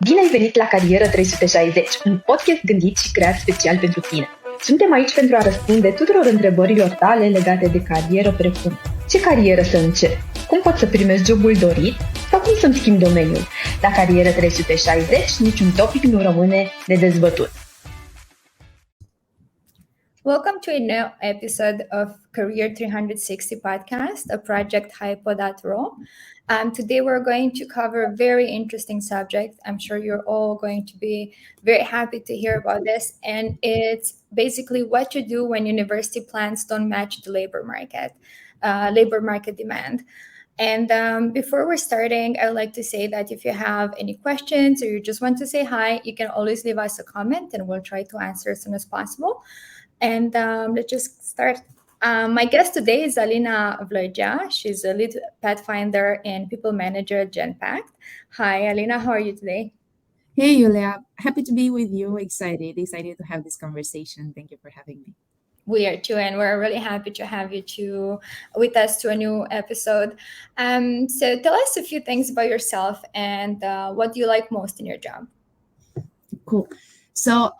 Bine ai venit la Carieră 360, un podcast gândit și creat special pentru tine. Suntem aici pentru a răspunde tuturor întrebărilor tale legate de carieră, precum ce carieră să încep, cum pot să primești jobul dorit sau cum să-mi schimb domeniul. La Carieră 360 niciun topic nu rămâne de dezbătut. Welcome to a new episode of Career 360 podcast, a project Hipo.ro. Today we're going to cover a very interesting subject. I'm sure you're all going to be very happy to hear about this. And it's basically what to do when university plans don't match the labor market demand. And before we're starting, I would like to say that if you have any questions or you just want to say hi, you can always leave us a comment and we'll try to answer as soon as possible. And let's just start. My guest today is Alina Vlagea. She's a lead Pathfinder and people manager at Genpact. Hi, Alina. How are you today? Hey, Julia. Happy to be with you. Excited to have this conversation. Thank you for having me. We are too, and we're really happy to have you with us to a new episode. So tell us a few things about yourself and what you like most in your job. Cool. So,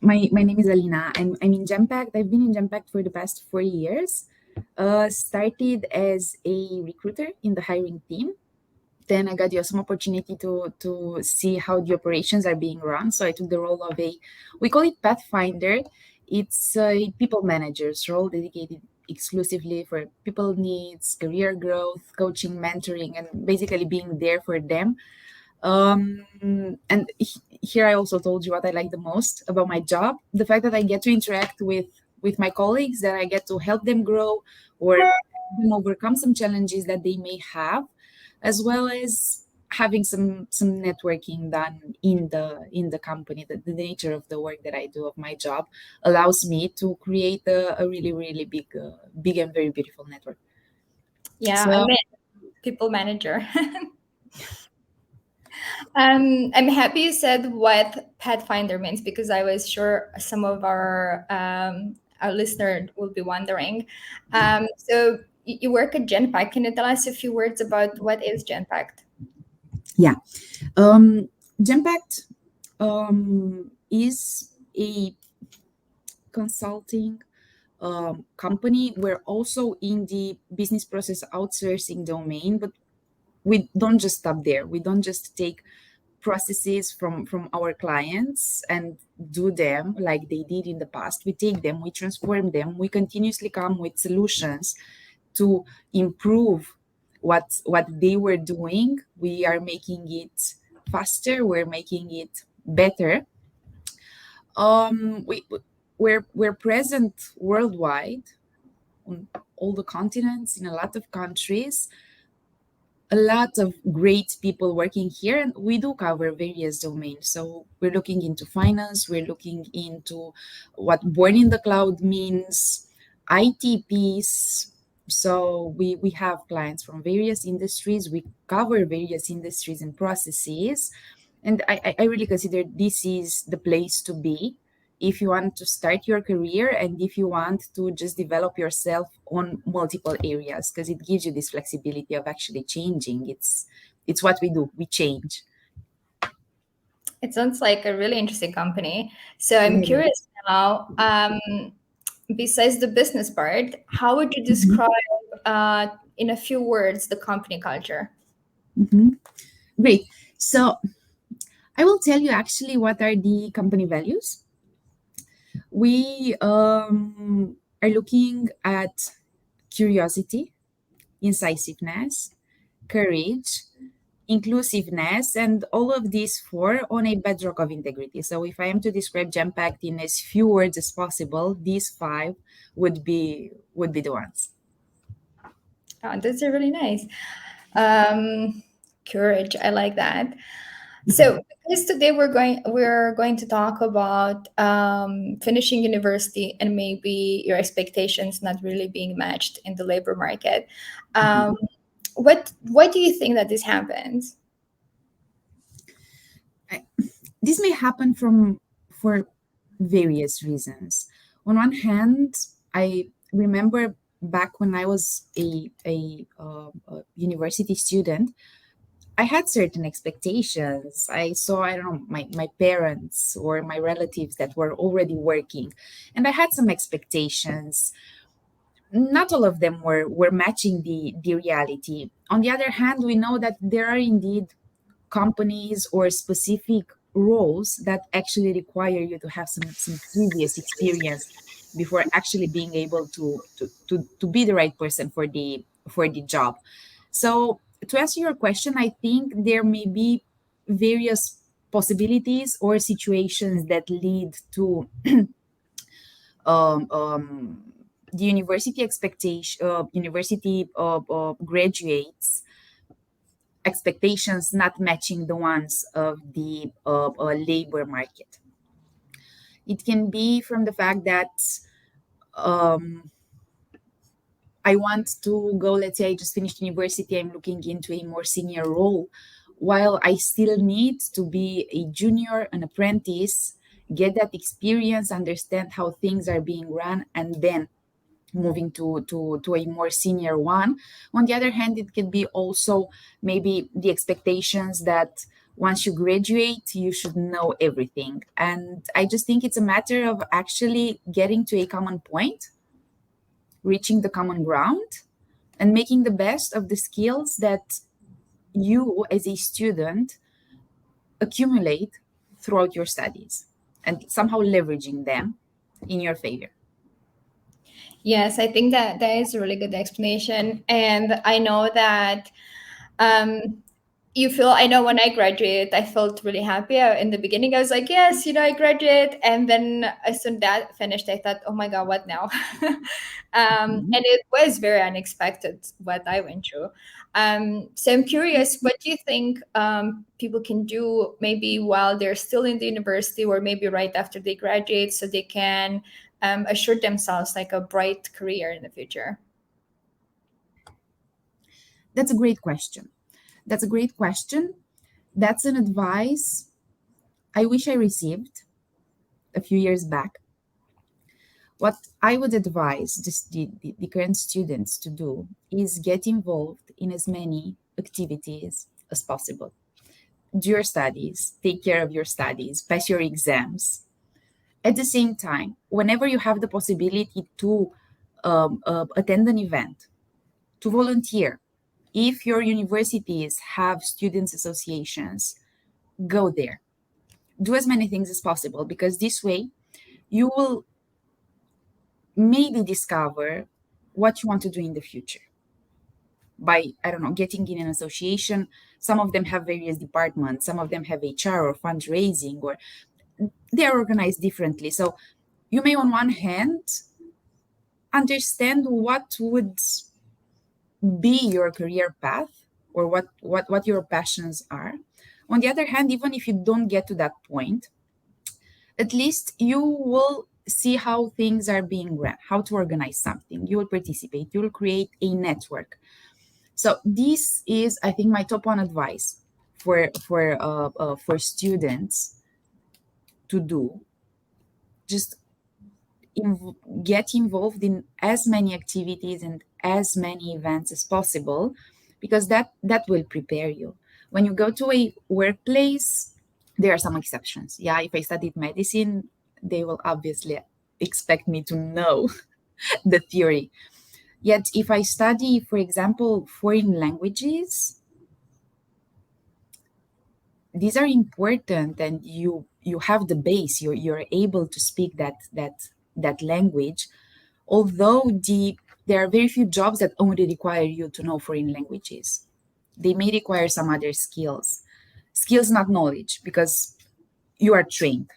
my name is Alina. I'm in Genpact. I've been in Genpact for the past 4 years. Started as a recruiter in the hiring team. Then I got the awesome opportunity to see how the operations are being run. So I took the role of we call it Pathfinder. It's a people manager's role dedicated exclusively for people needs, career growth, coaching, mentoring, and basically being there for them. And here I also told you what I like the most about my job, the fact that I get to interact with my colleagues, that I get to help them grow or overcome some challenges that they may have, as well as having some networking done in the company. The nature of the work that I do of my job allows me to create a really, really big and very beautiful network. Yeah, so, people manager. I'm happy you said what Pathfinder means, because I was sure some of our listeners will be wondering. So you work at Genpact. Can you tell us a few words about what is Genpact? Yeah. Genpact is a consulting company. We're also in the business process outsourcing domain, but we don't just stop there. We don't just take processes from our clients and do them like they did in the past. We take them, we transform them, we continuously come with solutions to improve what they were doing. We are making it faster, we're making it better. We're present worldwide on all the continents, in a lot of countries. A lot of great people working here, and we do cover various domains. So we're looking into finance, we're looking into what born in the cloud means, ITPs. So we have clients from various industries. We cover various industries and processes. And I really consider this is the place to be if you want to start your career and if you want to just develop yourself on multiple areas, because it gives you this flexibility of actually changing. It's what we do. We change. It sounds like a really interesting company. So I'm curious now, besides the business part, how would you describe in a few words the company culture? Great. So I will tell you actually what are the company values. We are looking at curiosity, incisiveness, courage, inclusiveness, and all of these four on a bedrock of integrity. So if I am to describe Genpact in as few words as possible, these 5 would be the ones. Oh, that's really nice. Courage, I like that. So because today we're going to talk about finishing university and maybe your expectations not really being matched in the labor market. Why do you think that this happens? This may happen for various reasons. On one hand, I remember back when I was a university student, I had certain expectations. I saw, I don't know, my parents or my relatives that were already working, and I had some expectations. Not all of them were matching the reality. On the other hand, we know that there are indeed companies or specific roles that actually require you to have some previous experience before actually being able to be the right person for the job. So to answer your question, I think there may be various possibilities or situations that lead to the university expectation, university graduates expectations not matching the ones of the labor market. It can be from the fact that um, I want to go, let's say I just finished university, I'm looking into a more senior role, while I still need to be a junior, an apprentice, get that experience, understand how things are being run, and then moving to a more senior one. On the other hand, it can be also maybe the expectations that once you graduate, you should know everything. And I just think it's a matter of actually getting to a common point, reaching the common ground, and making the best of the skills that you as a student accumulate throughout your studies and somehow leveraging them in your favor. Yes, I think that that is a really good explanation. And I know that um, you feel, I know when I graduated, I felt really happy. In the beginning, I was like, yes, I graduate. And then as soon that finished, I thought, oh my God, what now? Mhm. And it was very unexpected what I went through. So I'm curious, what do you think people can do maybe while they're still in the university or maybe right after they graduate so they can assure themselves like a bright career in the future? That's a great question. That's a great question. That's an advice I wish I received a few years back. What I would advise the current students to do is get involved in as many activities as possible. Do your studies, take care of your studies, pass your exams. At the same time, whenever you have the possibility to attend an event, to volunteer, if your universities have students' associations, go there. Do as many things as possible because this way you will maybe discover what you want to do in the future by, I don't know, getting in an association. Some of them have various departments, some of them have HR or fundraising, or they're organized differently. So you may, on one hand, understand what would be your career path or what your passions are. On the other hand, even if you don't get to that point, at least you will see how things are being run, how to organize something. You will participate, you will create a network. So this is, I think, my top one advice for students to do. Just get involved in as many activities and as many events as possible, because that will prepare you. When you go to a workplace, there are some exceptions. Yeah, if I studied medicine, they will obviously expect me to know the theory. Yet if I study, for example, foreign languages, these are important, and you have the base. You're able to speak that language, although there are very few jobs that only require you to know foreign languages. They may require some other skills, not knowledge, because you are trained.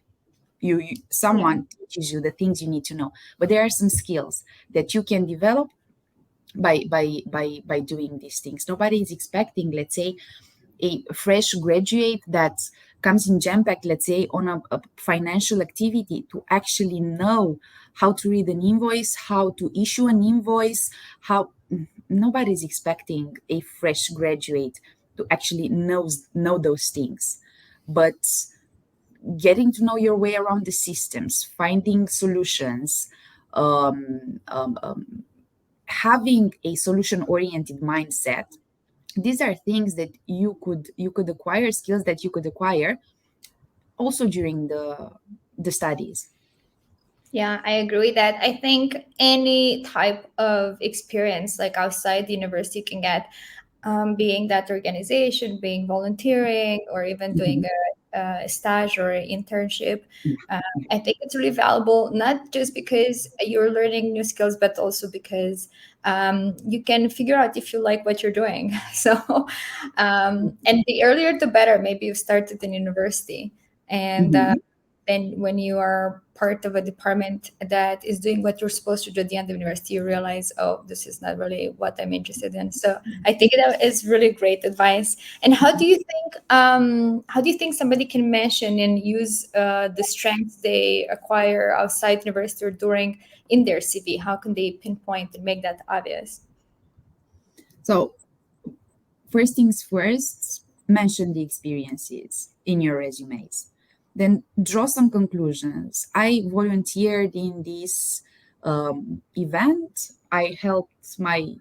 Yeah. Someone teaches you the things you need to know, but there are some skills that you can develop by doing these things. Nobody is expecting, let's say, a fresh graduate that comes in jam packed, let's say, on a financial activity to actually know how to read an invoice, how to issue an invoice, how nobody's expecting a fresh graduate to actually know those things. But getting to know your way around the systems, finding solutions, um, um, um, having a solution oriented mindset, these are things that you could acquire, skills that you could acquire also during the studies. Yeah, I agree with that. I think any type of experience, like outside the university, you can get, being that organization, being volunteering, or even doing Mhm. a stage or an internship. I think it's really valuable, not just because you're learning new skills, but also because you can figure out if you like what you're doing. So, and the earlier the better. Maybe you started in university, and Mhm. then when you are part of a department that is doing what you're supposed to do at the end of university, you realize, oh, this is not really what I'm interested in. So I think that is really great advice. And how do you think somebody can mention and use the strengths they acquire outside university or during in their CV? How can they pinpoint and make that obvious? So first things first, mention the experiences in your resumes. Then draw some conclusions. I volunteered in this event. I helped my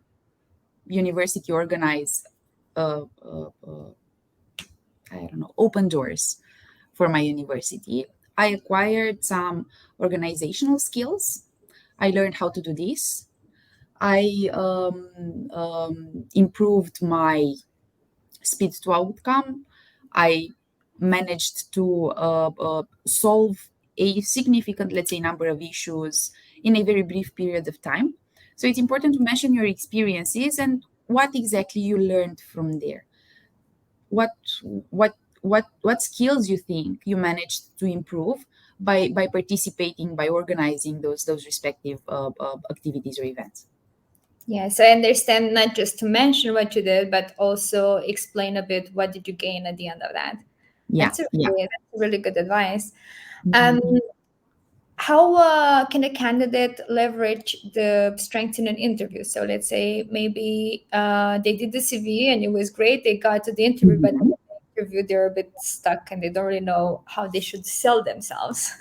university organize, I don't know, open doors for my university. I acquired some organizational skills. I learned how to do this. I improved my speed to outcome. I managed to solve a significant, let's say, number of issues in a very brief period of time. So it's important to mention your experiences and what exactly you learned from there. What what skills you think you managed to improve by participating, by organizing those respective activities or events. Yes, I understand, not just to mention what you did, but also explain a bit what did you gain at the end of that. Yeah, yeah. That's really good advice. Um, Mhm. how can a candidate leverage the strengths in an interview? So let's say maybe they did the CV and it was great. They got to the interview, but in Mhm. the interview they're a bit stuck and they don't really know how they should sell themselves.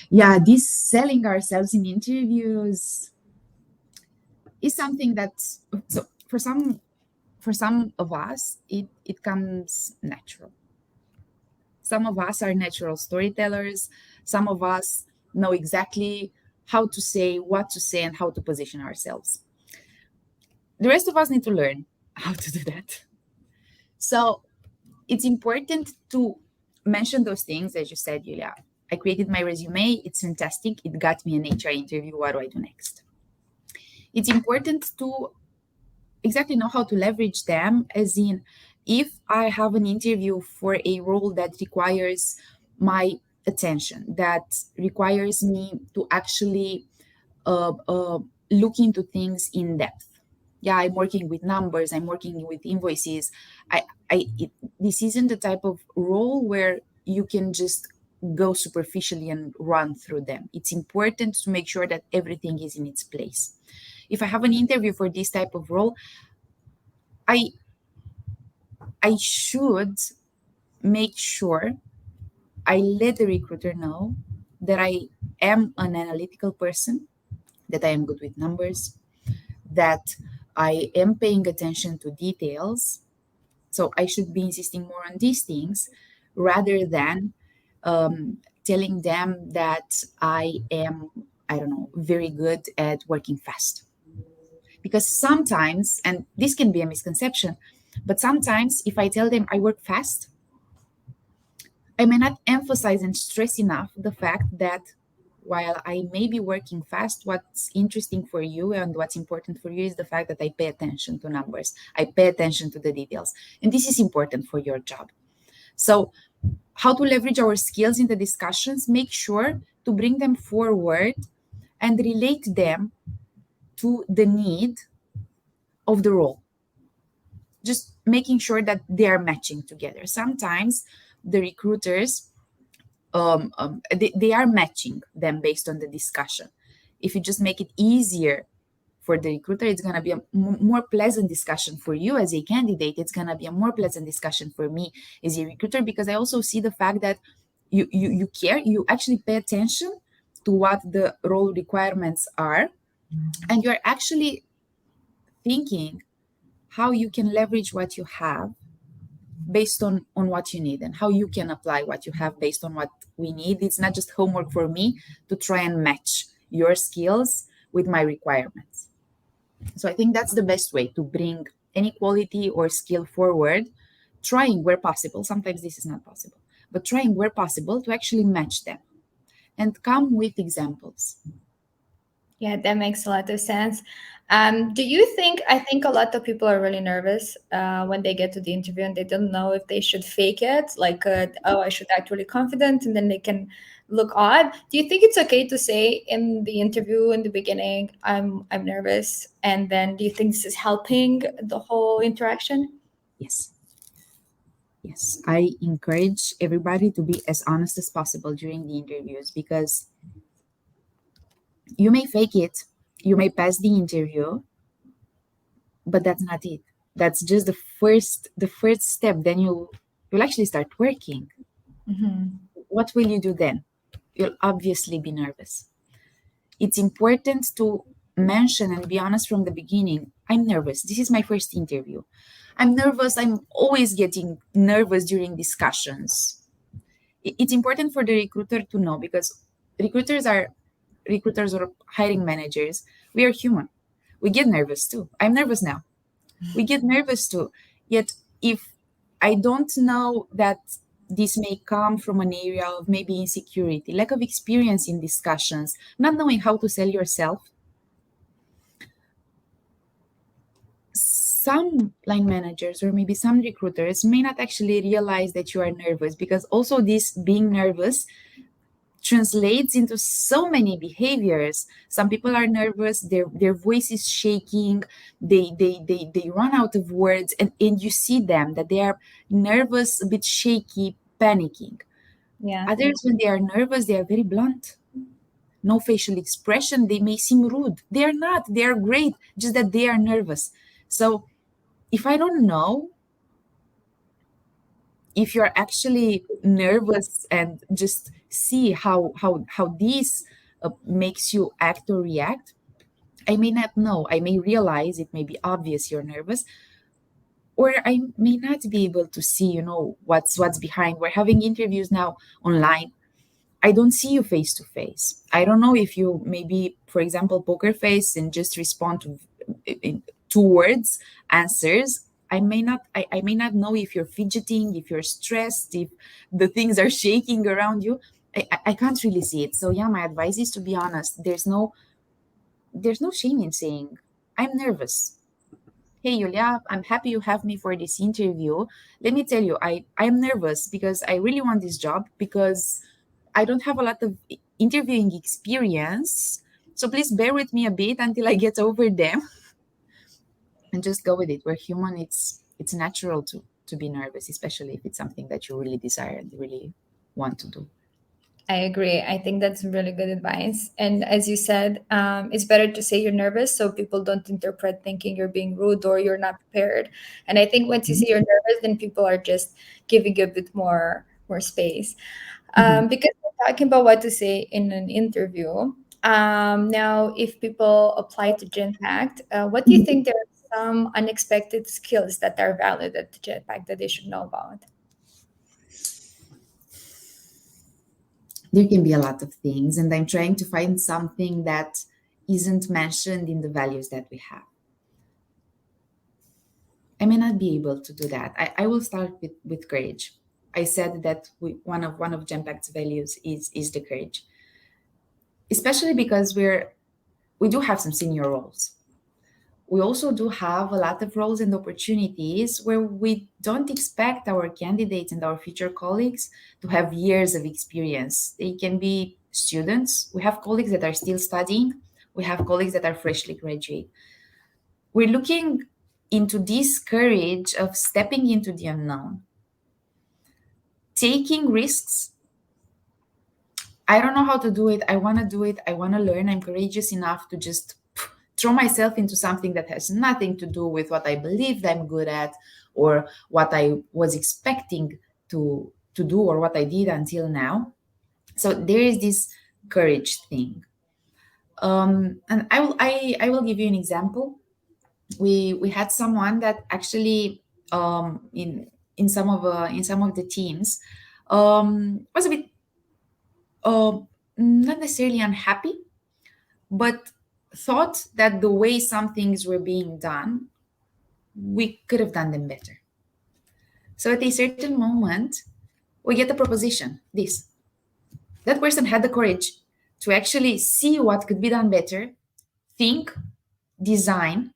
Yeah, this selling ourselves in interviews is something that's so for some of us it comes natural. Some of us are natural storytellers. Some of us know exactly how to say, what to say, and how to position ourselves. The rest of us need to learn how to do that. So it's important to mention those things, as you said, Julia. I created my resume. It's fantastic. It got me an HR interview. What do I do next? It's important to exactly know how to leverage them, as in, if I have an interview for a role that requires my attention, that requires me to actually uh, uh, look into things in depth. Yeah, I'm working with numbers, I'm working with invoices. This isn't the type of role where you can just go superficially and run through them. It's important to make sure that everything is in its place. If I have an interview for this type of role, I I should make sure I let the recruiter know that I am an analytical person, that I am good with numbers, that I am paying attention to details. So I should be insisting more on these things rather than telling them that I am, I don't know, very good at working fast. Because sometimes, and this can be a misconception, but sometimes if I tell them I work fast, I may not emphasize and stress enough the fact that while I may be working fast, what's interesting for you and what's important for you is the fact that I pay attention to numbers. I pay attention to the details. And this is important for your job. So, how to leverage our skills in the discussions, make sure to bring them forward and relate them to the need of the role. Just making sure that they are matching together. Sometimes the recruiters they are matching them based on the discussion. If you just make it easier for the recruiter, it's going to be a more pleasant discussion for you as a candidate. It's going to be a more pleasant discussion for me as a recruiter, because I also see the fact that you care, you actually pay attention to what the role requirements are, and you're actually thinking how you can leverage what you have based on what you need, and how you can apply what you have based on what we need. It's not just homework for me to try and match your skills with my requirements. So I think that's the best way to bring any quality or skill forward, trying where possible. Sometimes this is not possible, but trying where possible to actually match them and come with examples. Yeah, that makes a lot of sense. Do you think, I think a lot of people are really nervous when they get to the interview and they don't know if they should fake it, like, oh, I should act really confident and then they can look odd. Do you think it's okay to say in the interview in the beginning, I'm nervous, and then do you think this is helping the whole interaction? Yes. Yes, I encourage everybody to be as honest as possible during the interviews, because you may fake it, you may pass the interview, but that's not it. That's just the first step. Then you'll actually start working. Hmm. What will you do then? You'll obviously be nervous. It's important to mention and be honest from the beginning. I'm nervous. This is my first interview. I'm nervous. I'm always getting nervous during discussions. It's important for the recruiter to know, because recruiters are recruiters or hiring managers. We are human. We get nervous too. I'm nervous now. We get nervous too. Yet, if I don't know that this may come from an area of maybe insecurity, lack of experience in discussions, not knowing how to sell yourself, some line managers or maybe some recruiters may not actually realize that you are nervous, because also this being nervous translates into so many behaviors. Some people are nervous, their voice is shaking, they run out of words, and you see them that they are nervous, a bit shaky, panicking. Yeah. Others, when they are nervous, they are very blunt, no facial expression, they may seem rude. They are not, they are great, just that they are nervous. So if I don't know if you're actually nervous and just see how this makes you act or react, I may not know. I may realize it may be obvious you're nervous, or I may not be able to see, what's behind. We're having interviews now online. I don't see you face to face. I don't know if you maybe, for example, poker face and just respond to two words answers. I may not know if you're fidgeting, if you're stressed, if the things are shaking around you. I can't really see it. So yeah, my advice is to be honest. There's no shame in saying I'm nervous. Hey Julia, I'm happy you have me for this interview. Let me tell you, I'm nervous because I really want this job, because I don't have a lot of interviewing experience. So please bear with me a bit until I get over them, and just go with it. We're human. It's natural to be nervous, especially if it's something that you really desire and really want to do. I agree. I think that's really good advice. And as you said, it's better to say you're nervous so people don't interpret thinking you're being rude or you're not prepared. And I think once you Mhm. say you're nervous, then people are just giving you a bit more space. Mhm. Because we're talking about what to say in an interview. Now, if people apply to Genpact, what do you think there are some unexpected skills that are valid at Genpact that they should know about? There can be a lot of things, and I'm trying to find something that isn't mentioned in the values that we have. I may not be able to do that. I will start with courage. I said that one of Gempact's values is the courage, especially because we do have some senior roles. We also do have a lot of roles and opportunities where we don't expect our candidates and our future colleagues to have years of experience. They can be students. We have colleagues that are still studying. We have colleagues that are freshly graduate. We're looking into this courage of stepping into the unknown, taking risks. I don't know how to do it. I want to do it. I want to learn. I'm courageous enough to just throw myself into something that has nothing to do with what I believed I'm good at, or what I was expecting to do, or what I did until now. So there is this courage thing. And I will give you an example. we had someone that actually in some of the teams was a bit uh, not necessarily unhappy, but thought that the way some things were being done, we could have done them better. So at a certain moment, we get a proposition. This that person had the courage to actually see what could be done better, think, design,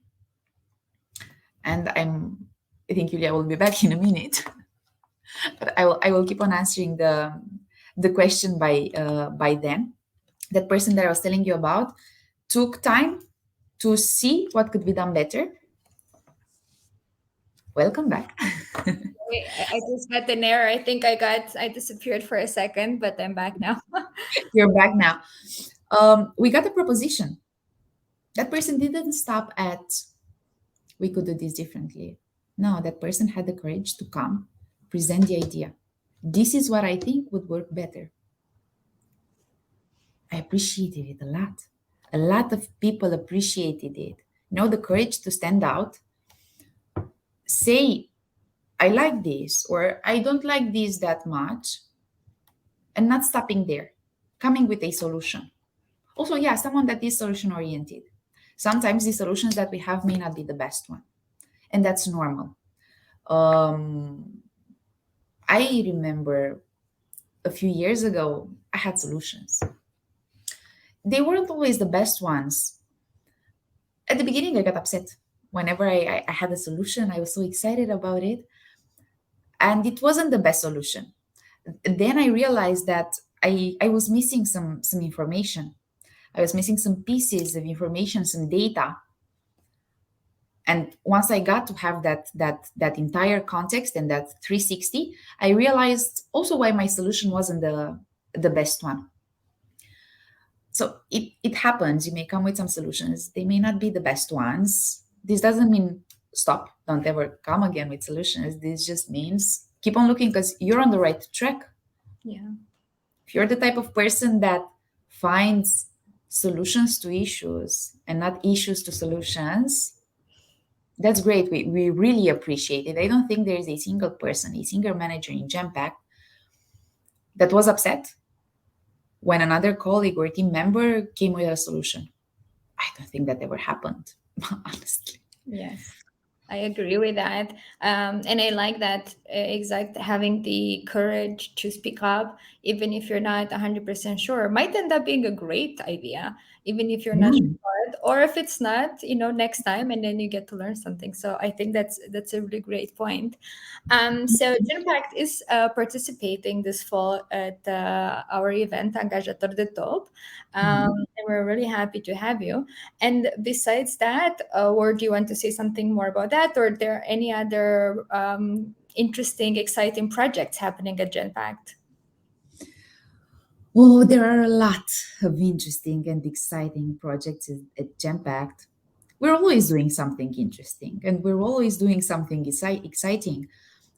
and I think Julia will be back in a minute, but I will keep on answering the question by then. That person that I was telling you about took time to see what could be done better. Welcome back. Wait, I just got an error. I think I disappeared for a second, but I'm back now. You're back now. We got a proposition. That person didn't stop at we could do this differently. No, that person had the courage to come, present the idea. This is what I think would work better. I appreciated it a lot. A lot of people appreciated it. The courage to stand out, say, I like this or I don't like this that much, and not stopping there, coming with a solution. Also, yeah, someone that is solution oriented. Sometimes the solutions that we have may not be the best one, and that's normal. I remember a few years ago, I had solutions. They weren't always the best ones. At the beginning, I got upset. Whenever I had a solution, I was so excited about it, and it wasn't the best solution. Then I realized that I was missing some information. I was missing some pieces of information, some data. And once I got to have that entire context and that 360, I realized also why my solution wasn't the best one. So it happens. You may come with some solutions. They may not be the best ones. This doesn't mean stop, don't ever come again with solutions. This just means keep on looking because you're on the right track. Yeah. If you're the type of person that finds solutions to issues and not issues to solutions, that's great. We really appreciate it. I don't think there is a single person, a single manager in Genpact that was upset when another colleague or team member came with a solution. I don't think that ever happened, honestly. Yes, I agree with that. And I like that exact having the courage to speak up, even if you're not 100% sure, might end up being a great idea, even if you're not sure. Mm. Or if it's not, next time, and then you get to learn something. So I think that's a really great point. So Genpact is participating this fall at our event, Angajator de Top. And we're really happy to have you. And besides that, or do you want to say something more about that? Or are there any other interesting, exciting projects happening at Genpact? Oh, there are a lot of interesting and exciting projects at Genpact. We're always doing something interesting and we're always doing something exciting.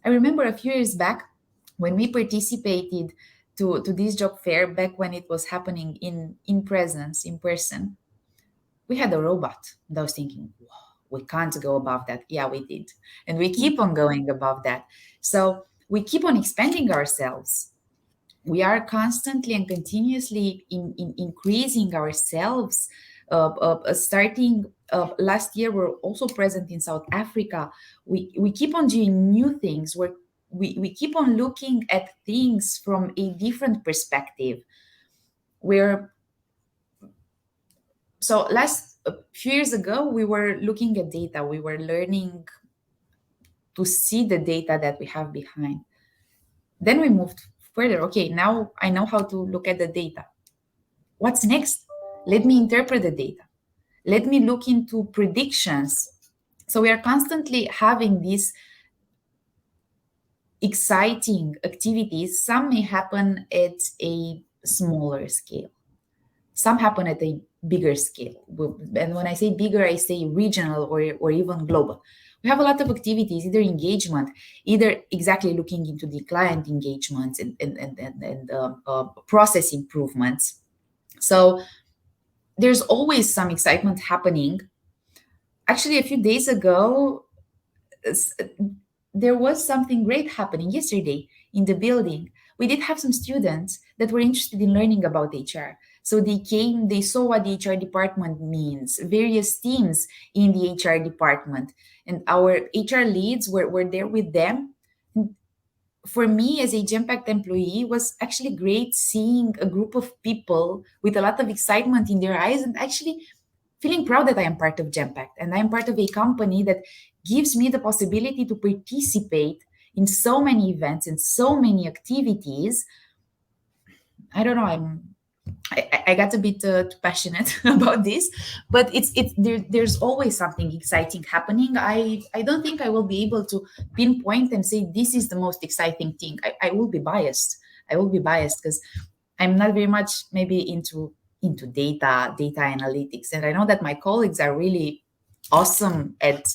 I remember a few years back when we participated to this job fair back when it was happening in presence, in person, we had a robot. And I was thinking, whoa, we can't go above that. Yeah, we did. And we keep on going above that. So we keep on expanding ourselves. We are constantly and continuously in increasing ourselves. Starting last year, we're also present in South Africa. We keep on doing new things. We keep on looking at things from a different perspective. We're so last a few years ago, we were looking at data. We were learning to see the data that we have behind. Then we moved further. Okay, now I know how to look at the data. What's next? Let me interpret the data. Let me look into predictions. So we are constantly having these exciting activities. Some may happen at a smaller scale. Some happen at a bigger scale. And when I say bigger, I say regional or even global. We have a lot of activities, either engagement, either exactly looking into the client engagements and process improvements. So there's always some excitement happening. Actually, a few days ago, s- there was something great happening yesterday in the building. We did have some students that were interested in learning about HR. So they came, they saw what the HR department means, various teams in the HR department. And our HR leads were there with them. For me as a Gempact employee, was actually great seeing a group of people with a lot of excitement in their eyes and actually feeling proud that I am part of Gempact and I am part of a company that gives me the possibility to participate in so many events and so many activities. I don't know. I got a bit too passionate about this, but there's always something exciting happening. I don't think I will be able to pinpoint and say this is the most exciting thing. I will be biased. I will be biased because I'm not very much maybe into data analytics, and I know that my colleagues are really awesome at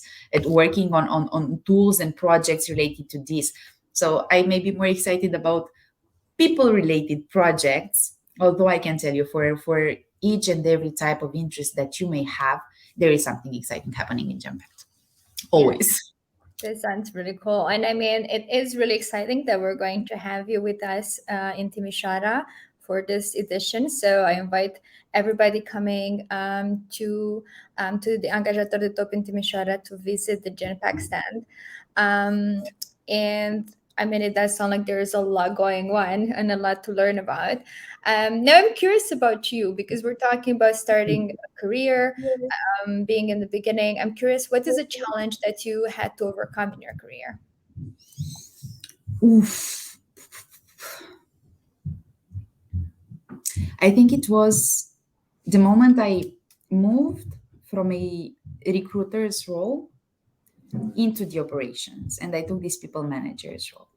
working on tools and projects related to this. So I may be more excited about people related projects, although I can tell you for each and every type of interest that you may have, there is something exciting happening in Gempact. Always. This sounds really cool. And I mean, it is really exciting that we're going to have you with us in Timișoara for this edition. So I invite everybody coming to the Angajator de Top in Timișoara to visit the Genpack stand. And I mean, it does sound like there is a lot going on and a lot to learn about. Now, I'm curious about you because we're talking about starting a career, being in the beginning. I'm curious, what is a challenge that you had to overcome in your career? Oof. I think it was the moment I moved from a recruiter's role into the operations and I took this people manager's role.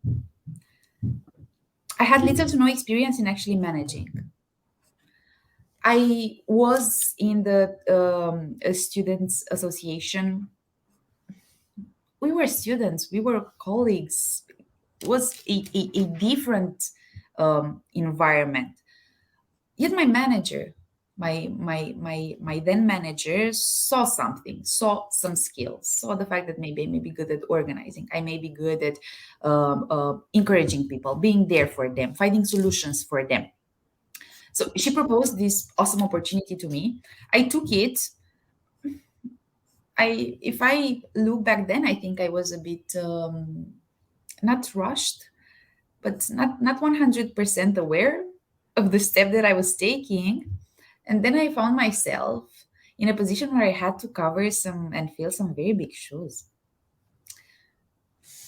I had little to no experience in actually managing. I was in the students association. We were students, we were colleagues. It was a different environment. Yet my manager, my then manager saw something, saw some skills, saw the fact that maybe I may be good at organizing, I may be good at encouraging people, being there for them, finding solutions for them. So she proposed this awesome opportunity to me. I took it. If I look back then, I think I was a bit not rushed, but not 100% aware of the step that I was taking. And then I found myself in a position where I had to cover some and fill some very big shoes.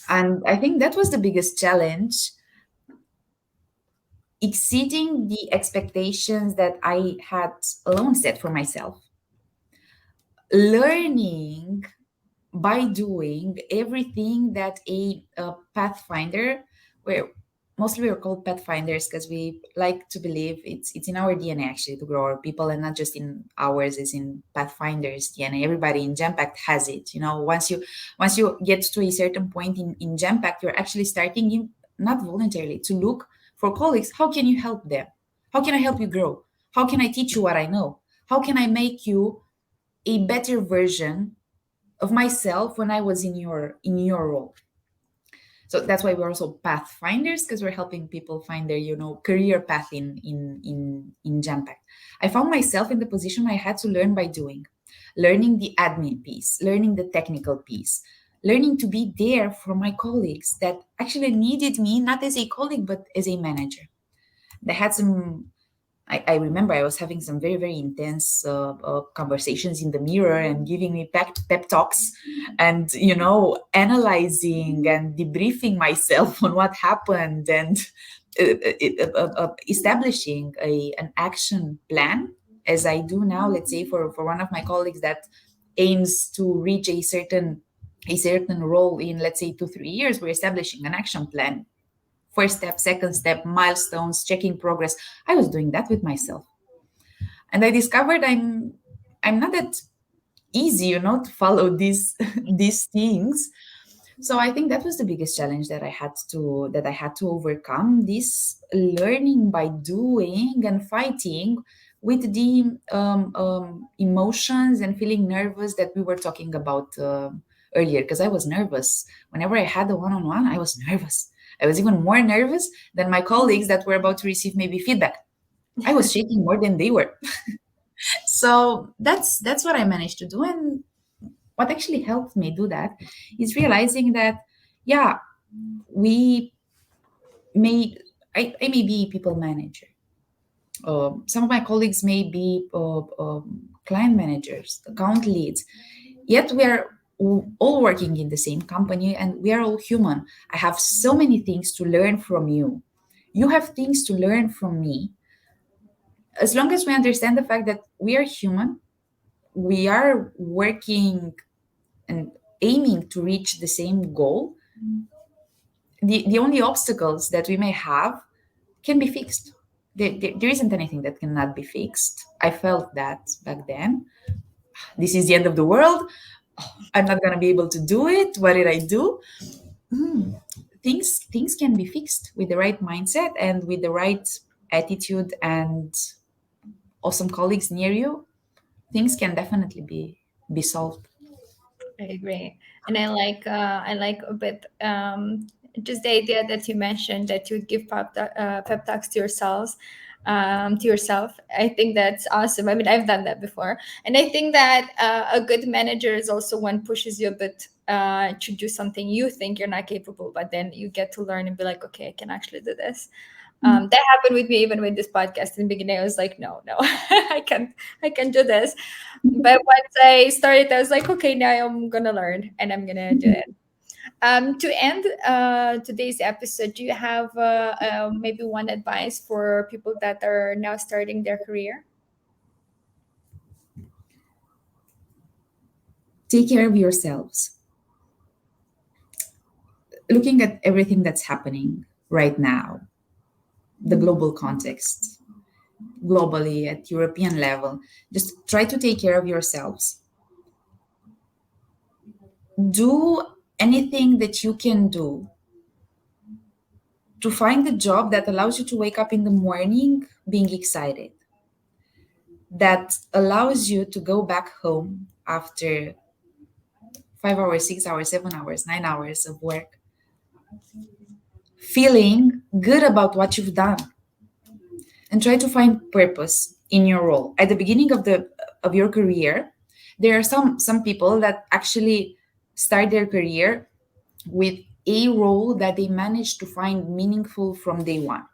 And I think that was the biggest challenge, exceeding the expectations that I had alone set for myself. Learning by doing everything that a Pathfinder, where mostly we're called Pathfinders because we like to believe it's in our DNA actually to grow our people, and not just in ours, is in Pathfinders DNA. Everybody in Gempact has it. You know, once you get to a certain point in Gempact, you're actually starting in, not voluntarily, to look for colleagues. How can you help them? How can I help you grow? How can I teach you what I know? How can I make you a better version of myself when I was in your role? So that's why we're also pathfinders, because we're helping people find their career path in Gempact. I found myself in the position I had to learn by doing, learning the admin piece, learning the technical piece, learning to be there for my colleagues that actually needed me, not as a colleague but as a manager. They had some, I remember I was having some very, very intense conversations in the mirror and giving me pep talks and, analyzing and debriefing myself on what happened and establishing an action plan, as I do now, let's say for one of my colleagues that aims to reach a certain role in, let's say, 2-3 years. We're establishing an action plan. First step, second step, milestones, checking progress. I was doing that with myself. And I discovered I'm not that easy, to follow these things. So I think that was the biggest challenge that I had to overcome, this learning by doing and fighting with the emotions and feeling nervous that we were talking about earlier, because I was nervous. Whenever I had a one-on-one, I was nervous. I was even more nervous than my colleagues that were about to receive maybe feedback. I was shaking more than they were. So that's what I managed to do. And what actually helped me do that is realizing that, yeah, we may, I may be people manager. Some of my colleagues may be client managers, account leads, yet we are all working in the same company and we are all human. I have so many things to learn from you. You have things to learn from me. As long as we understand the fact that we are human, we are working and aiming to reach the same goal, the only obstacles that we may have can be fixed. There isn't anything that cannot be fixed. I felt that back then. This is the end of the world. I'm not going to be able to do it. What did I do? Things can be fixed with the right mindset and with the right attitude and awesome colleagues near you. Things can definitely be solved. I agree, and I like a bit just the idea that you mentioned that you would give pep talks to yourselves, to yourself. I think that's awesome. I mean, I've done that before, and I think that a good manager is also one pushes you a bit to do something you think you're not capable, but then you get to learn and be like, okay, I can actually do this. That happened with me even with this podcast. In the beginning, I was like, no, I can't do this. But once I started, I was like, okay, now I'm gonna learn and I'm gonna do it. To end today's episode, do you have maybe one advice for people that are now starting their career? Take care of yourselves. Looking at everything that's happening right now, the global context, globally at European level, just try to take care of yourselves. Do anything that you can do to find a job that allows you to wake up in the morning being excited, that allows you to go back home after 5 hours, 6 hours, 7 hours, 9 hours of work, feeling good about what you've done, and try to find purpose in your role. At the beginning of your career, there are some people that actually start their career with a role that they manage to find meaningful from day one.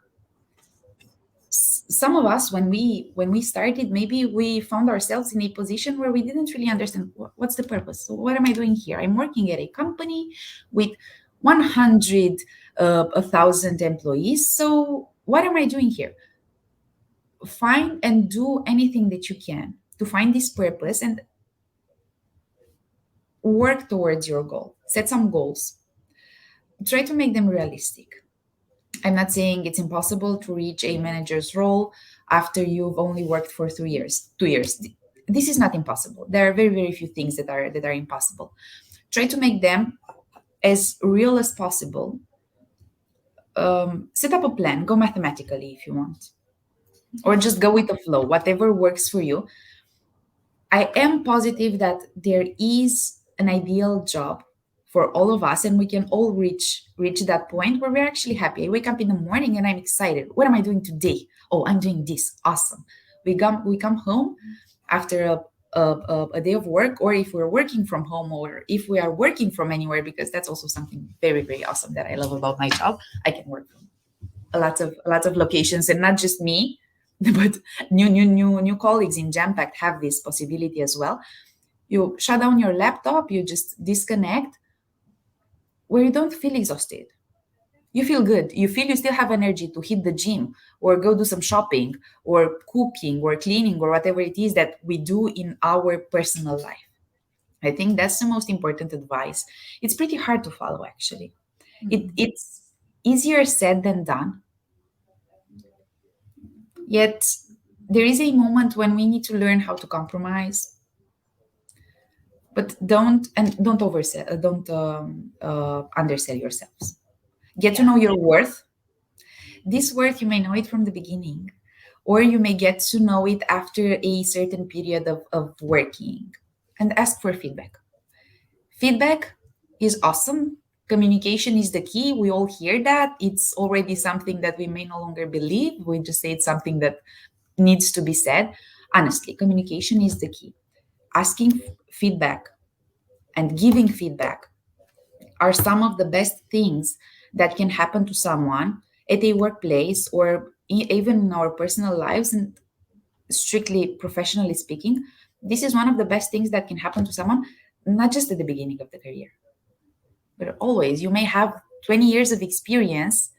Some of us, when we started, maybe we found ourselves in a position where we didn't really understand what's the purpose. So what am I doing here? I'm working at a company with 100 1,000 employees. So what am I doing here? Find and do anything that you can to find this purpose and work towards your goal. Set some goals. Try to make them realistic. I'm not saying it's impossible to reach a manager's role after you've only worked for 3 years, 2 years. This is not impossible. There are very, very few things that are impossible. Try to make them as real as possible. Set up a plan. Go mathematically if you want, or just go with the flow. Whatever works for you. I am positive that there is an ideal job for all of us, and we can all reach that point where we're actually happy. I wake up in the morning and I'm excited. What am I doing today? Oh, I'm doing this. Awesome. We come home after a day of work, or if we're working from home, or if we are working from anywhere, because that's also something very, very awesome that I love about my job. I can work from a lot of locations, and not just me, but new colleagues in Jampact have this possibility as well. You shut down your laptop, you just disconnect, where you don't feel exhausted. You feel good. You feel you still have energy to hit the gym or go do some shopping or cooking or cleaning or whatever it is that we do in our personal life. I think that's the most important advice. It's pretty hard to follow, actually. It's easier said than done. Yet there is a moment when we need to learn how to compromise, but don't oversell, don't undersell yourselves. Get to know your worth. This worth, you may know it from the beginning, or you may get to know it after a certain period of working. And ask for feedback. Feedback is awesome. Communication is the key. We all hear that. It's already something that we may no longer believe. We just say it's something that needs to be said. Honestly, communication is the key. Asking feedback and giving feedback are some of the best things that can happen to someone at a workplace or even in our personal lives. And strictly professionally speaking, this is one of the best things that can happen to someone, not just at the beginning of the career, but always. You may have 20 years of experience.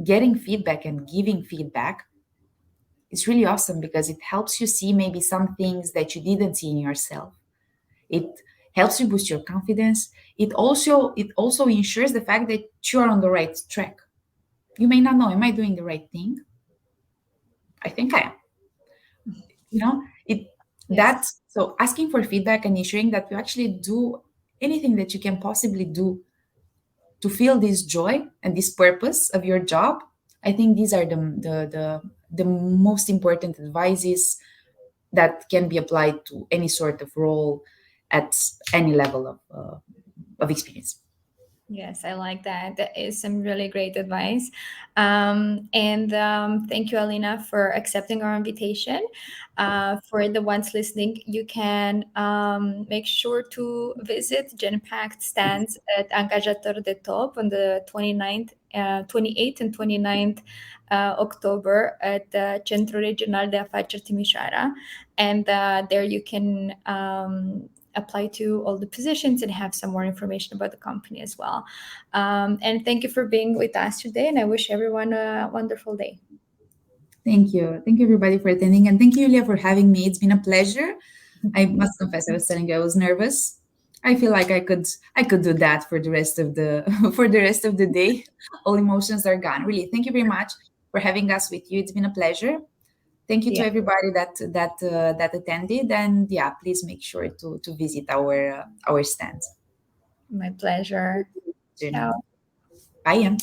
Getting feedback and giving feedback is really awesome because it helps you see maybe some things that you didn't see in yourself. It helps you boost your confidence. It also ensures the fact that you're on the right track. You may not know, am I doing the right thing? I think I am. You know, it Yes. that so asking for feedback and ensuring that you actually do anything that you can possibly do to feel this joy and this purpose of your job. I think these are the most important advices that can be applied to any sort of role at any level of experience. Yes, I like that. That is some really great advice. And thank you, Alina, for accepting our invitation. For the ones listening, you can make sure to visit Genpact stands at Angajator de Top on the 29th, 28th and 29th October at the Centro Regional de Afaceri Timișoara. And there you can apply to all the positions and have some more information about the company as well. And thank you for being with us today. And I wish everyone a wonderful day. Thank you. Thank you, everybody, for attending. And thank you, Julia, for having me. It's been a pleasure. I must confess, I was telling you I was nervous. I feel like I could do that for the rest of the for the rest of the day. All emotions are gone. Really, thank you very much for having us with you. It's been a pleasure. Thank you to Yeah. everybody that attended, and yeah, please make sure to visit our stand. My pleasure. Ciao. Bye.